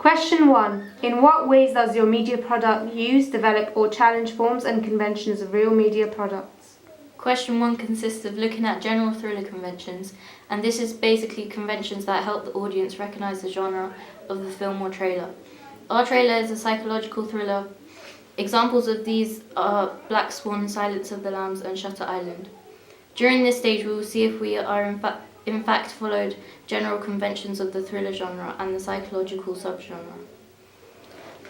Question 1. In what ways does your media product use, develop or challenge forms and conventions of real media products? Question 1 consists of looking at general thriller conventions, and this is basically conventions that help the audience recognize the genre of the film or trailer. Our trailer is a psychological thriller. Examples of these are Black Swan, Silence of the Lambs and Shutter Island. During this stage we will see if we are in fact followed general conventions of the thriller genre and the psychological subgenre.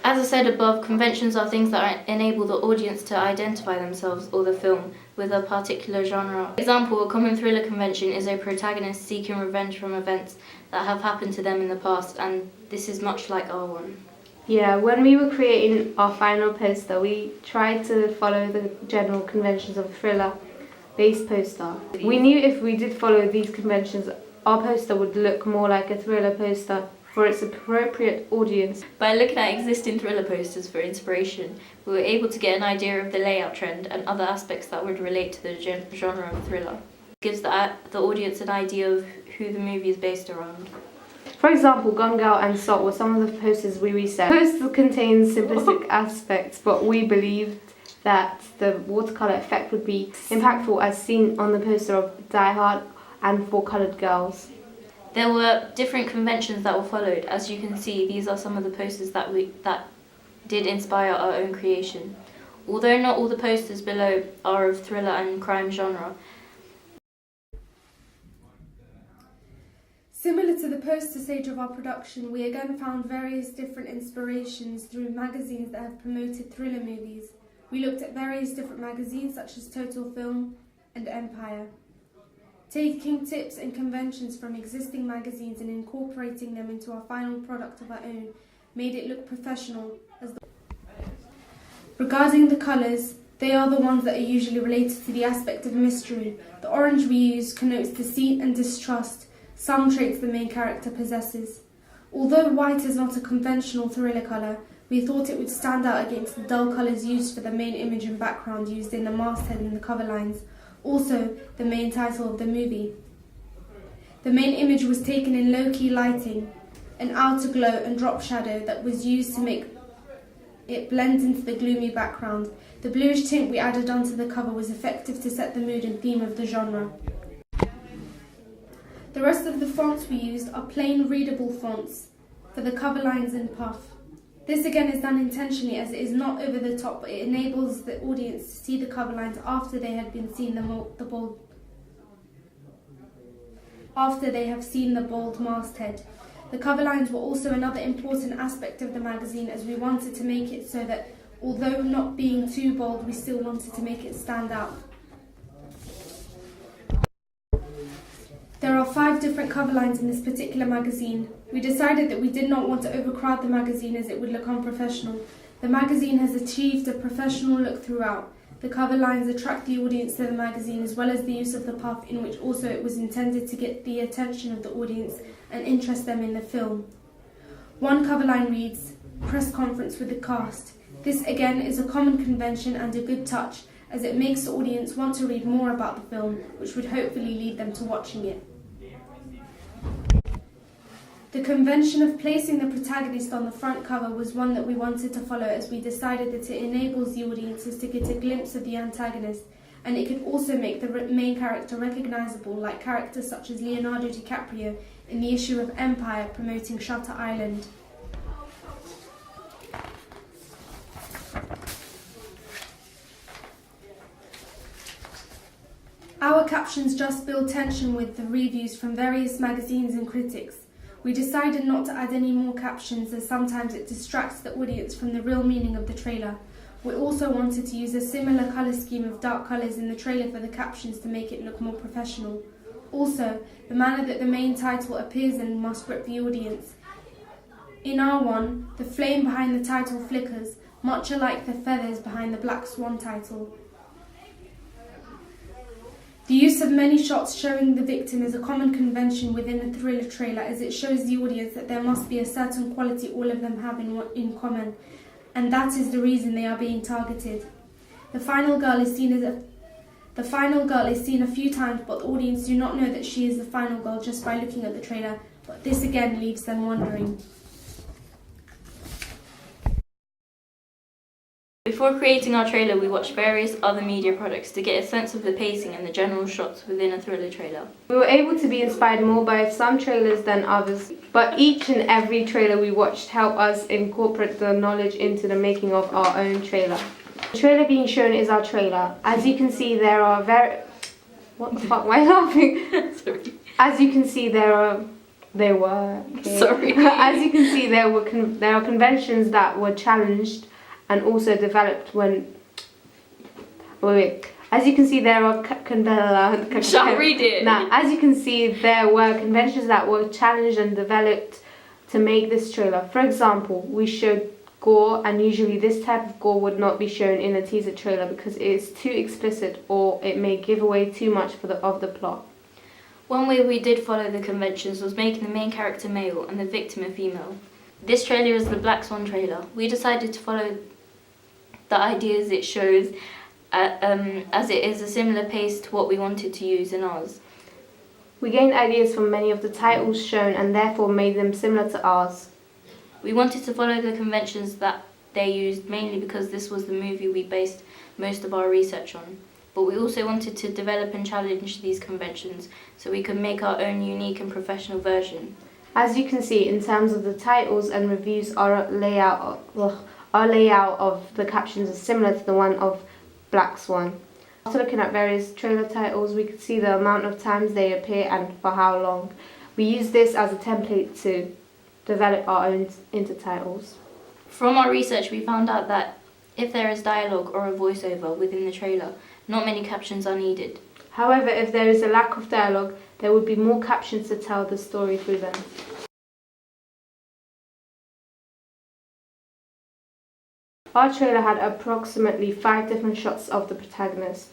As I said above, conventions are things that enable the audience to identify themselves or the film with a particular genre. For example, a common thriller convention is a protagonist seeking revenge from events that have happened to them in the past, and this is much like our one. Yeah, when we were creating our final poster, we tried to follow the general conventions of a thriller-based poster. We knew if we did follow these conventions, our poster would look more like a thriller poster for its appropriate audience. By looking at existing thriller posters for inspiration, we were able to get an idea of the layout trend and other aspects that would relate to the genre of thriller. It gives the audience an idea of who the movie is based around. For example, Gun Girl and Salt were some of the posters we researched. The poster contains simplistic aspects, but we believed that the watercolour effect would be impactful as seen on the poster of Die Hard and Four Coloured Girls. There were different conventions that were followed. As you can see, these are some of the posters that did inspire our own creation. Although not all the posters below are of thriller and crime genre. Similar to the poster stage of our production, we again found various different inspirations through magazines that have promoted thriller movies. We looked at various different magazines such as Total Film and Empire. Taking tips and conventions from existing magazines and incorporating them into our final product of our own made it look professional. Regarding the colours, they are the ones that are usually related to the aspect of mystery. The orange we use connotes deceit and distrust, some traits the main character possesses. Although white is not a conventional thriller colour, we thought it would stand out against the dull colours used for the main image and background used in the masthead and the cover lines. Also, the main title of the movie. The main image was taken in low-key lighting, an outer glow and drop shadow that was used to make it blend into the gloomy background. The bluish tint we added onto the cover was effective to set the mood and theme of the genre. The rest of the fonts we used are plain readable fonts for the cover lines and puff. This again is done intentionally as it is not over the top, but it enables the audience to see the cover lines after they have seen the bold masthead. The cover lines were also another important aspect of the magazine, as we wanted to make it so that although not being too bold, we still wanted to make it stand out. There are 5 different cover lines in this particular magazine. We decided that we did not want to overcrowd the magazine as it would look unprofessional. The magazine has achieved a professional look throughout. The cover lines attract the audience to the magazine, as well as the use of the puff, in which also it was intended to get the attention of the audience and interest them in the film. One cover line reads, "Press conference with the cast." This again is a common convention and a good touch, as it makes the audience want to read more about the film, which would hopefully lead them to watching it. The convention of placing the protagonist on the front cover was one that we wanted to follow, as we decided that it enables the audiences to get a glimpse of the antagonist, and it could also make the main character recognisable, like characters such as Leonardo DiCaprio in the issue of Empire promoting Shutter Island. Our captions just build tension with the reviews from various magazines and critics. We decided not to add any more captions, as sometimes it distracts the audience from the real meaning of the trailer. We also wanted to use a similar colour scheme of dark colours in the trailer for the captions to make it look more professional. Also, the manner that the main title appears in must grip the audience. In our one, the flame behind the title flickers, much alike the feathers behind the Black Swan title. The use of many shots showing the victim is a common convention within a thriller trailer, as it shows the audience that there must be a certain quality all of them have in common, and that is the reason they are being targeted. The final girl is seen a few times, but the audience do not know that she is the final girl just by looking at the trailer, but this again leaves them wondering. Before creating our trailer, we watched various other media products to get a sense of the pacing and the general shots within a thriller trailer. We were able to be inspired more by some trailers than others, but each and every trailer we watched helped us incorporate the knowledge into the making of our own trailer. The trailer being shown is our trailer. As you can see, there are What the fuck? Why are you laughing? Sorry. As you can see, there were. Okay. Sorry. As you can see, there are conventions that were challenged and also developed when. Wait. As you can see, there are Shall read it. Now, as you can see, there were conventions that were challenged and developed to make this trailer. For example, we showed gore, and usually this type of gore would not be shown in a teaser trailer because it is too explicit or it may give away too much of the plot. One way we did follow the conventions was making the main character male and the victim a female. This trailer is the Black Swan trailer. We decided to follow the ideas it shows as it is a similar pace to what we wanted to use in ours. We gained ideas from many of the titles shown and therefore made them similar to ours. We wanted to follow the conventions that they used mainly because this was the movie we based most of our research on. But we also wanted to develop and challenge these conventions so we could make our own unique and professional version. As you can see, in terms of the titles and reviews, our layout of the captions is similar to the one of Black Swan. After looking at various trailer titles, we could see the amount of times they appear and for how long. We used this as a template to develop our own intertitles. From our research, we found out that if there is dialogue or a voiceover within the trailer, not many captions are needed. However, if there is a lack of dialogue, there would be more captions to tell the story through them. Our trailer had approximately 5 different shots of the protagonist.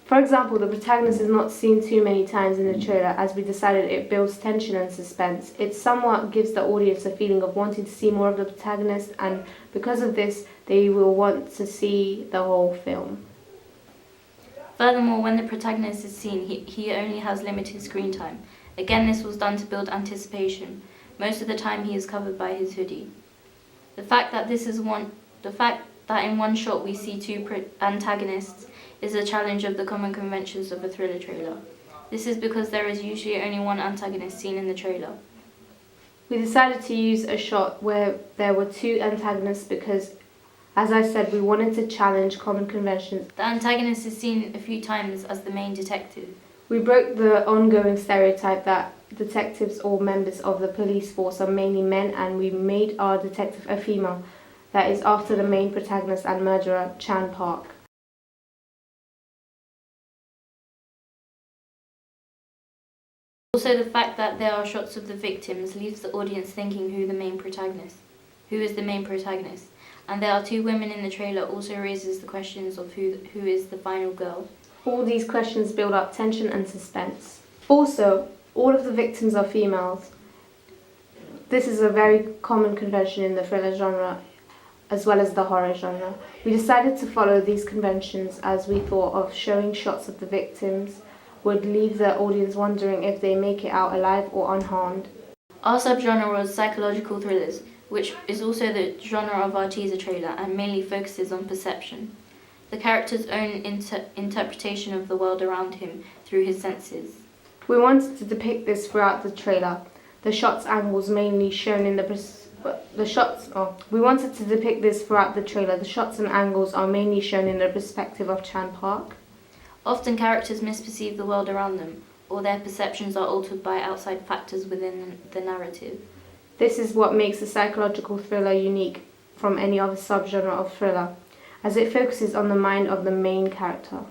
For example, the protagonist is not seen too many times in the trailer as we decided it builds tension and suspense. It somewhat gives the audience a feeling of wanting to see more of the protagonist, and because of this, they will want to see the whole film. Furthermore, when the protagonist is seen, he only has limited screen time. Again, this was done to build anticipation. Most of the time he is covered by his hoodie. The fact that in one shot we see 2 antagonists is a challenge of the common conventions of a thriller trailer. This is because there is usually only one antagonist seen in the trailer. We decided to use a shot where there were 2 antagonists because, as I said, we wanted to challenge common conventions. The antagonist is seen a few times as the main detective. We broke the ongoing stereotype that detectives or members of the police force are mainly men, and we made our detective a female that is after the main protagonist and murderer, Chan Park. Also, the fact that there are shots of the victims leaves the audience thinking who is the main protagonist. And there are 2 women in the trailer also raises the questions of who is the final girl. All these questions build up tension and suspense. Also, all of the victims are females. This is a very common convention in the thriller genre as well as the horror genre. We decided to follow these conventions as we thought of showing shots of the victims would leave the audience wondering if they make it out alive or unharmed. Our subgenre was psychological thrillers, which is also the genre of our teaser trailer and mainly focuses on perception. The character's own interpretation of the world around him through his senses. We wanted to depict this throughout the trailer. The shots angles mainly shown in We wanted to depict this throughout the trailer. The shots and angles are mainly shown in the perspective of Chan Park. Often characters misperceive the world around them, or their perceptions are altered by outside factors within the narrative. This is what makes a psychological thriller unique from any other subgenre of thriller, as it focuses on the mind of the main character.